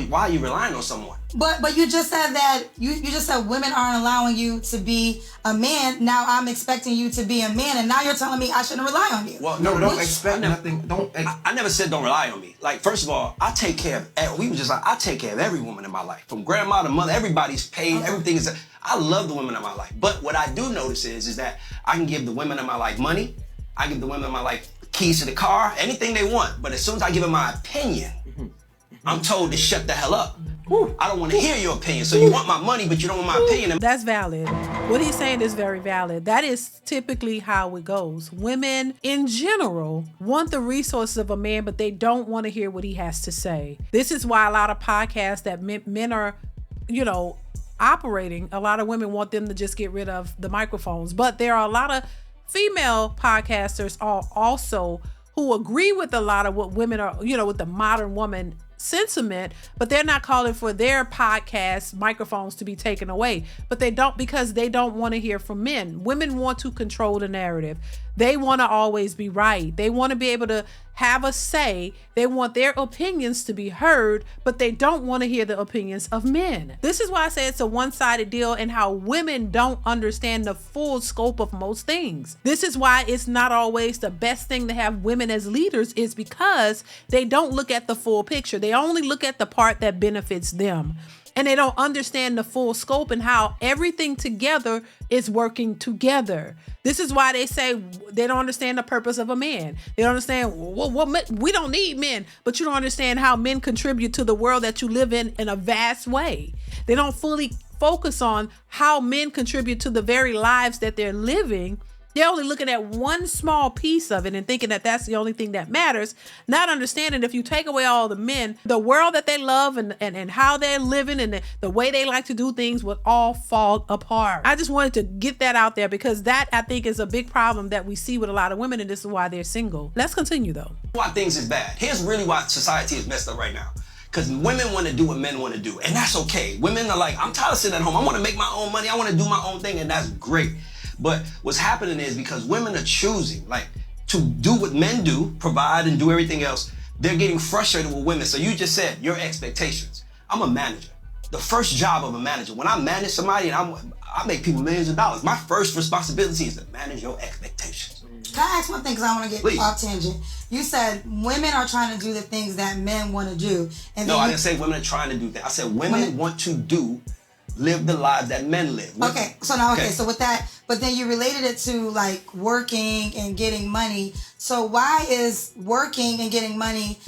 why are you relying on someone? But you just said that you just said women aren't allowing you to be a man. Now I'm expecting you to be a man, and now you're telling me I shouldn't rely on you. Well, no, don't expect nothing. I never said don't rely on me. Like, first of all, I take care of. I take care of every woman in my life, from grandma to mother. Everybody's paid. Okay. Everything is. I love the women in my life. But what I do notice is that I can give the women in my life money. I give the women in my life keys to the car, anything they want. But as soon as I give them my opinion, I'm told to shut the hell up. I don't want to hear your opinion. So you want my money, but you don't want my opinion. That's valid. What he's saying is very valid. That is typically how it goes. Women in general want the resources of a man, but they don't want to hear what he has to say. This is why a lot of podcasts that men are, operating, a lot of women want them to just get rid of the microphones. But there are a lot of female podcasters also who agree with a lot of what women are, with the modern woman sentiment, but they're not calling for their podcast microphones to be taken away. But they don't, because they don't want to hear from men. Women want to control the narrative. They want to always be right. They want to be able to have a say. They want their opinions to be heard, but they don't want to hear the opinions of men. This is why I say it's a one-sided deal, and how women don't understand the full scope of most things. This is why it's not always the best thing to have women as leaders, is because they don't look at the full picture. They only look at the part that benefits them. And they don't understand the full scope and how everything together is working together. This is why they say they don't understand the purpose of a man. They don't understand, we don't need men, but you don't understand how men contribute to the world that you live in a vast way. They don't fully focus on how men contribute to the very lives that they're living. They're only looking at one small piece of it and thinking that that's the only thing that matters, not understanding if you take away all the men, the world that they love and how they're living and the way they like to do things would all fall apart. I just wanted to get that out there, because that, I think, is a big problem that we see with a lot of women, and this is why they're single. Let's continue, though. Why things is bad. Here's really why society is messed up right now. Because women want to do what men want to do, and that's okay. Women are like, I'm tired of sitting at home. I want to make my own money. I want to do my own thing, and that's great. But what's happening is, because women are choosing to do what men do, provide and do everything else, they're getting frustrated with women. So you just said your expectations. I'm a manager. The first job of a manager, when I manage somebody and I make people millions of dollars, my first responsibility is to manage your expectations. Can I ask one thing, because I want to get off tangent? You said women are trying to do the things that men want to do. And no, I didn't say women are trying to do that. I said women want to live the lives that men live. Okay, so with that, but then you related it to working and getting money. So why is working and getting money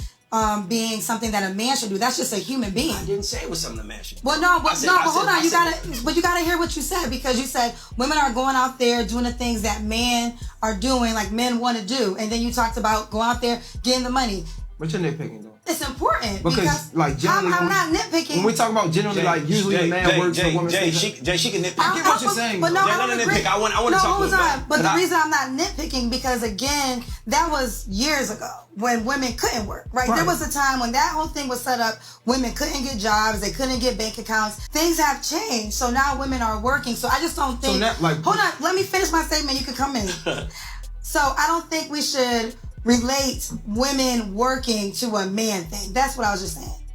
being something that a man should do? That's just a human being. I didn't say it was something a man should do. Well, no, but hold on. You gotta hear what you said, because you said women are going out there doing the things that men are doing, like men want to do, and then you talked about going out there getting the money. But you're nitpicking, though. It's important because generally, I'm not nitpicking. When we talk about generally, usually a man works for women. Jay, she can nitpick. I get what you're saying. But no, I want to nitpick. I want to talk about it. But the reason I'm not nitpicking, because again, that was years ago when women couldn't work. Right? There was a time when that whole thing was set up. Women couldn't get jobs. They couldn't get bank accounts. Things have changed. So now women are working. So I just don't think. Hold on. Let me finish my statement. You can come in. So I don't think we should relate women working to a man thing. That's what I was just saying.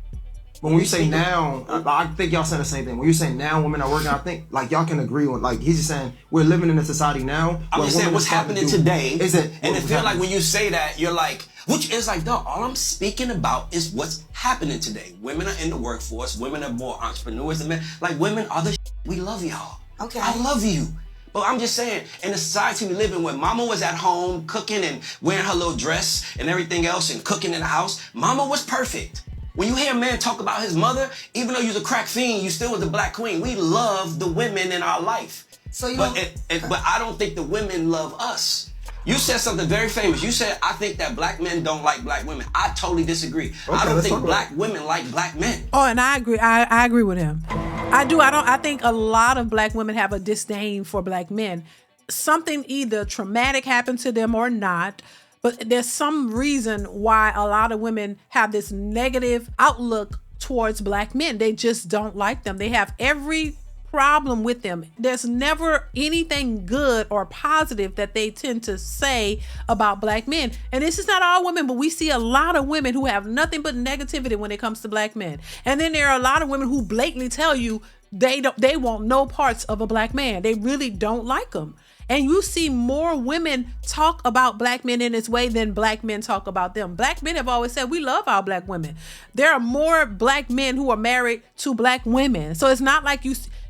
But when you say now, I think y'all saying the same thing. When you say now women are working, I think y'all can agree on, he's just saying we're living in a society now. I'm just saying what's happening today. And it feels like when you say that, you're like, which is like, dog, all I'm speaking about is what's happening today. Women are in the workforce. Women are more entrepreneurs than men. Women are the we love y'all. Okay. I love you. But I'm just saying, in the society we live in, when mama was at home cooking and wearing her little dress and everything else and cooking in the house, mama was perfect. When you hear a man talk about his mother, even though you was a crack fiend, you still was the black queen. We love the women in our life. So but I don't think the women love us. You said something very famous. You said, I think that black men don't like black women. I totally disagree. Okay, I don't think black women like black men. Oh, and I agree. I agree with him. I do. I think a lot of black women have a disdain for black men. Something either traumatic happened to them or not, but there's some reason why a lot of women have this negative outlook towards black men. They just don't like them. They have every problem with them. There's never anything good or positive that they tend to say about black men. And this is not all women, but we see a lot of women who have nothing but negativity when it comes to black men. And then there are a lot of women who blatantly tell you they want no parts of a black man. They really don't like them. And you see more women talk about black men in this way than black men talk about them. Black men have always said, we love our black women. There are more black men who are married to black women. So it's not like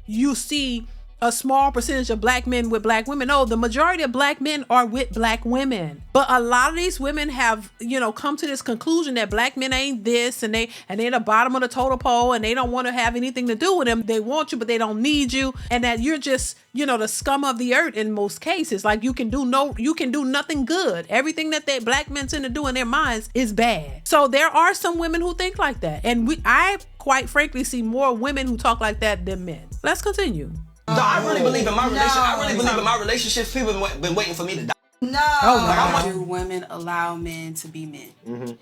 you see a small percentage of black men with black women. No, the majority of black men are with black women. But a lot of these women have, come to this conclusion that black men ain't this, and they're the bottom of the totem pole, and they don't want to have anything to do with them. They want you, but they don't need you, and that you're just, the scum of the earth in most cases. Like you can do nothing good. Everything that black men tend to do in their minds is bad. So there are some women who think like that, and I quite frankly see more women who talk like that than men. Let's continue. No, I really believe in my relationship. I really believe in my relationships. People have been waiting for me to die. No. Why do women allow men to be men? Mm-hmm.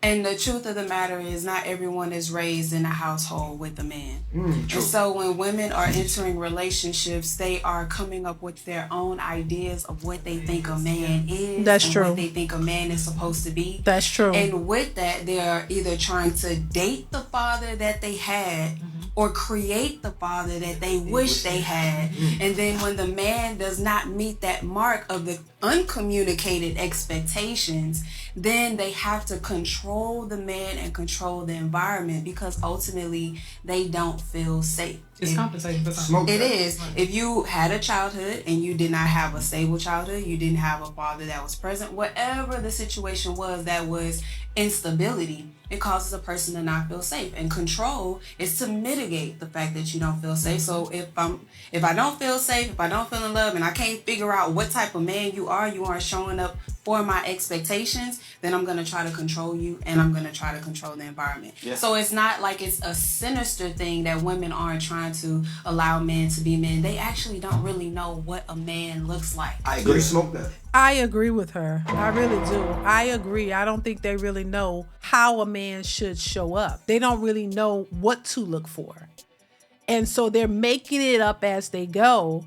And the truth of the matter is, not everyone is raised in a household with a man. And so when women are entering relationships, they are coming up with their own ideas of what they think a man is. That's true. What they think a man is supposed to be. That's true. And with that, they are either trying to date the father that they had, or create the father that they wish they had. And then when the man does not meet that mark of the uncommunicated expectations, then they have to control the man and control the environment, because ultimately they don't feel safe. It's compensating for something. It is. If you had a childhood and you did not have a stable childhood, you didn't have a father that was present, whatever the situation was that was instability, it causes a person to not feel safe. And control is to mitigate the fact that you don't feel safe. So if I don't feel safe, if I don't feel in love, and I can't figure out what type of man you aren't showing up for my expectations, then I'm going to try to control you, and I'm going to try to control the environment. Yeah. So it's not like it's a sinister thing that women aren't trying to allow men to be men. They actually don't really know what a man looks like. I agree. Smoke that. I agree with her. I really do. I agree. I don't think they really know how a man should show up. They don't really know what to look for. And so they're making it up as they go,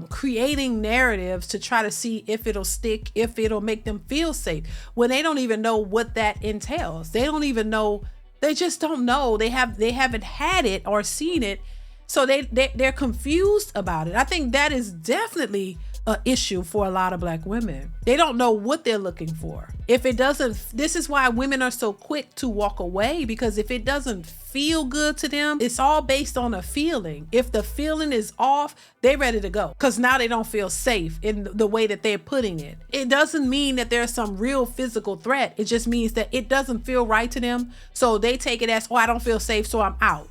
creating narratives to try to see if it'll stick, if it'll make them feel safe, when they don't even know what that entails. They don't even know. They just don't know. They haven't had it or seen it. So they're confused about it. I think that is definitely an issue for a lot of black women. They don't know what they're looking for. If it doesn't, this is why women are so quick to walk away, because if it doesn't feel good to them, it's all based on a feeling. If the feeling is off, they're ready to go, because now they don't feel safe in the way that they're putting it. It doesn't mean that there's some real physical threat. It just means that it doesn't feel right to them. So they take it as, I don't feel safe, so I'm out.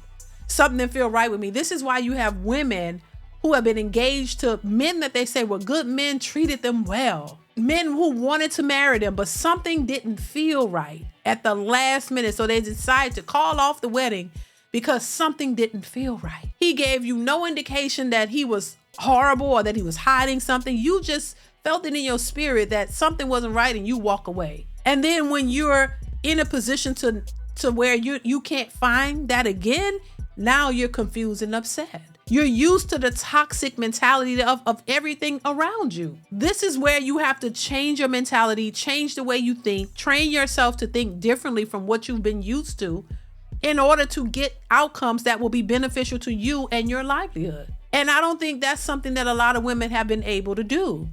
Something didn't feel right with me. This is why you have women who have been engaged to men that they say were good men, treated them well. Men who wanted to marry them, but something didn't feel right at the last minute. So they decided to call off the wedding because something didn't feel right. He gave you no indication that he was horrible or that he was hiding something. You just felt it in your spirit that something wasn't right, and you walk away. And then when you're in a position to where you can't find that again, now you're confused and upset. You're used to the toxic mentality of everything around you. This is where you have to change your mentality, change the way you think, train yourself to think differently from what you've been used to in order to get outcomes that will be beneficial to you and your livelihood. And I don't think that's something that a lot of women have been able to do,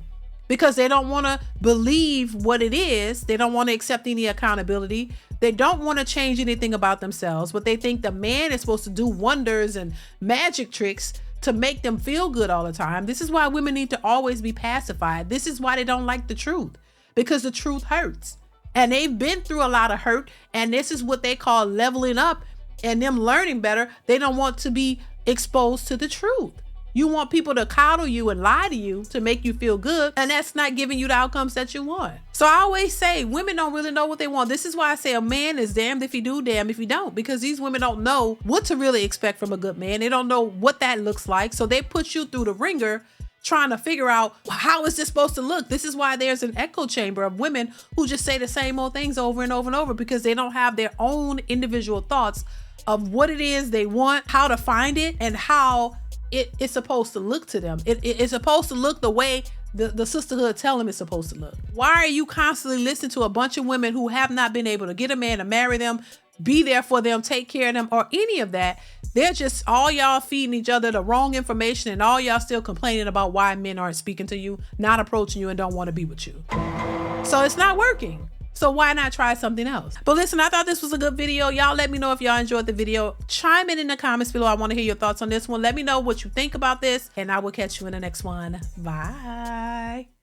because they don't want to believe what it is. They don't want to accept any accountability. They don't want to change anything about themselves, but they think the man is supposed to do wonders and magic tricks to make them feel good all the time. This is why women need to always be pacified. This is why they don't like the truth, because the truth hurts. And they've been through a lot of hurt, and this is what they call leveling up and them learning better. They don't want to be exposed to the truth. You want people to coddle you and lie to you to make you feel good, and that's not giving you the outcomes that you want. So I always say women don't really know what they want. This is why I say a man is damned if he do, damned if he don't, because these women don't know what to really expect from a good man. They don't know what that looks like. So they put you through the ringer trying to figure out, how is this supposed to look? This is why there's an echo chamber of women who just say the same old things over and over and over, because they don't have their own individual thoughts of what it is they want, how to find it, and how it's supposed to look to them. It's supposed to look the way the sisterhood tell them it's supposed to look. Why are you constantly listening to a bunch of women who have not been able to get a man to marry them, be there for them, take care of them, or any of that? They're just all y'all feeding each other the wrong information, and all y'all still complaining about why men aren't speaking to you, not approaching you, and don't want to be with you. So it's not working. So why not try something else? But listen, I thought this was a good video. Y'all let me know if y'all enjoyed the video. Chime in the comments below. I want to hear your thoughts on this one. Let me know what you think about this, and I will catch you in the next one. Bye.